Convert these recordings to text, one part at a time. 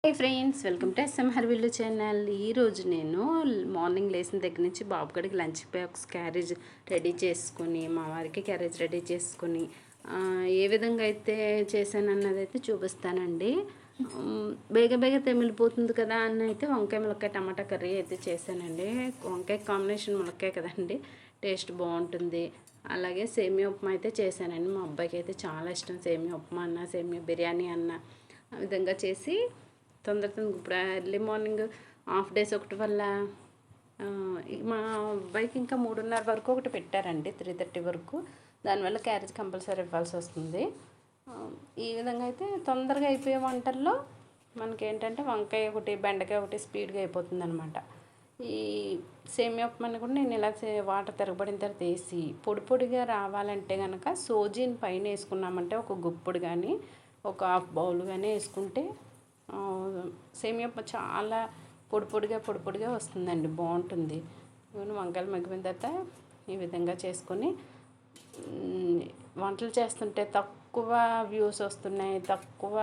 Hey friends, welcome to SM హర్విల్లు channel. ఈరోజు నేను మార్నింగ్ లేచిన దగ్గర నుంచి బాబు గడికి లంచ్ బాక్స్ క్యారేజ్ రెడీ చేసుకొని, మా వారికి క్యారేజ్ రెడీ చేసుకొని ఏ విధంగా అయితే చేశాను అన్నది అయితే చూపిస్తానండి. బేగ తెమిలిపోతుంది కదా అని అయితే వంకాయ ములక్కాయ టమాటా కర్రీ అయితే చేశానండి. వంకాయ కాంబినేషన్ ములక్కాయ కదండి, టేస్ట్ బాగుంటుంది. అలాగే సేమియా ఉప్మా అయితే చేశానండి. మా అబ్బాయికి అయితే చాలా ఇష్టం సేమియా ఉప్మా అన్న, సేమియా బిర్యానీ అన్న. ఆ విధంగా చేసి తొందరగా ఇప్పుడు ఎర్లీ మార్నింగ్ హాఫ్ డేస్ ఒకటి వల్ల మా అబ్బాయికి ఇంకా 3:30 వరకు ఒకటి పెట్టారండి, 3:30 వరకు. దానివల్ల క్యారేజ్ కంపల్సరీ ఇవ్వాల్సి వస్తుంది. ఈ విధంగా అయితే తొందరగా అయిపోయే వంటల్లో మనకి ఏంటంటే వంకాయ ఒకటి, బెండకాయ ఒకటి స్పీడ్గా అయిపోతుంది అనమాట. ఈ సేమియా ఉప్మాని కూడా నేను ఇలా వాటర్ తిరగబడిన తర్వాత వేసి పొడిగా రావాలంటే కనుక సోజీని పైన వేసుకున్నామంటే ఒక గుప్పుడు కానీ ఒక హాఫ్ బౌల్ కానీ వేసుకుంటే సేమియా ఉప్మా చాలా పొడిగా వస్తుందండి, బాగుంటుంది. వంకాయలు మగ్గిన తర్వాత ఈ విధంగా చేసుకొని వంటలు చేస్తుంటే తక్కువ వ్యూస్ వస్తున్నాయి, తక్కువ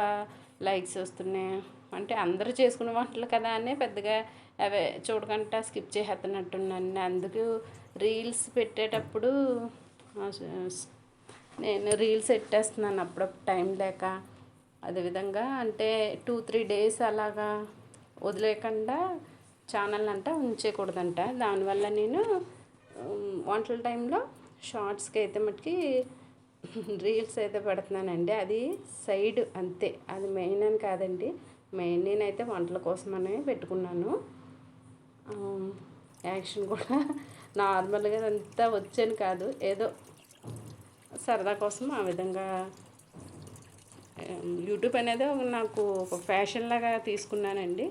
లైక్స్ వస్తున్నాయి. అంటే అందరూ చేసుకునే వంటలు కదా అని పెద్దగా అవే చూడకుండా స్కిప్ చేసేస్తున్నట్టున్నాను. అందుకు రీల్స్ పెట్టేటప్పుడు నేను రీల్స్ పెట్టేస్తున్నాను అప్పుడప్పుడు టైం లేక. అదేవిధంగా అంటే 2-3 డేస్ అలాగా వదిలేయకుండా ఛానల్ అంట ఉంచేయకూడదంట. దానివల్ల నేను వంటల టైంలో షార్ట్స్కి అయితే మట్టుకి రీల్స్ అయితే పెడుతున్నానండి. అది సైడ్ అంతే, అది మెయిన్ అని కాదండి. మెయిన్ నేనైతే వంటల కోసమనే పెట్టుకున్నాను. యాక్షన్ కూడా నార్మల్గా అంతా వచ్చాను కాదు, ఏదో సరదా కోసం ఆ విధంగా యూట్యూబ్ అనేది నాకు ఒక ఫ్యాషన్ లాగా తీసుకున్నానండి.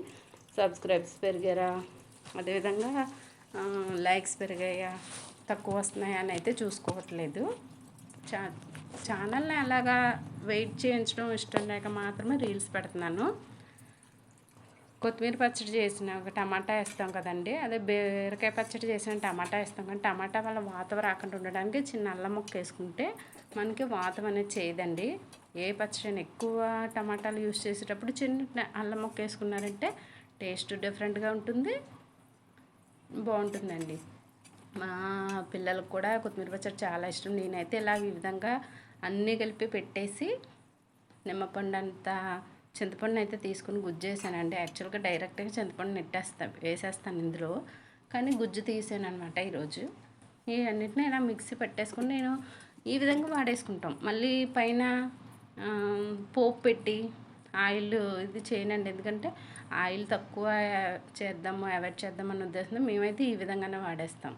సబ్స్క్రైబ్స్ పెరిగారా, అదేవిధంగా లైక్స్ పెరిగాయా, తక్కువ వస్తున్నాయా అని అయితే చూసుకోవట్లేదు. ఛానల్ని అలాగా వెయిట్ చేయించడం ఇష్టం లేక మాత్రమే రీల్స్ పెడుతున్నాను. కొత్తిమీర పచ్చడి చేసిన ఒక టమాటా వేస్తాం కదండి, అదే బీరకాయ పచ్చడి చేసిన టమాటా వేస్తాం. కానీ టమాటా వల్ల వాతం రాకుండా ఉండడానికి చిన్న అల్లం ముక్క వేసుకుంటే మనకి వాతం అనేది చేయదండి. ఏ పచ్చడిని ఎక్కువ టమాటాలు యూస్ చేసేటప్పుడు చిన్న అల్లం ముక్క వేసుకున్నారంటే టేస్ట్ డిఫరెంట్గా ఉంటుంది, బాగుంటుందండి. మా పిల్లలకు కూడా కొత్తిమీర పచ్చడి చాలా ఇష్టం. నేనైతే ఇలా ఈ విధంగా అన్నీ కలిపి పెట్టేసి నిమ్మపండు అంతా చింతపండుని అయితే తీసుకుని గుజ్జు వేసానండి. యాక్చువల్గా డైరెక్ట్గా చింతపండు వేసేస్తాను ఇందులో, కానీ గుజ్జు తీసాను అనమాట ఈరోజు. ఈ అన్నిటిని ఇలా మిక్సీ పెట్టేసుకుని నేను ఈ విధంగా వాడేసుకుంటాం. మళ్ళీ పైన పోపు పెట్టి ఆయిల్ ఇది చేయనండి, ఎందుకంటే ఆయిల్ తక్కువ చేద్దాము, అవాయిడ్ చేద్దాం అన్న ఉద్దేశంతో మేమైతే ఈ విధంగానే వాడేస్తాం.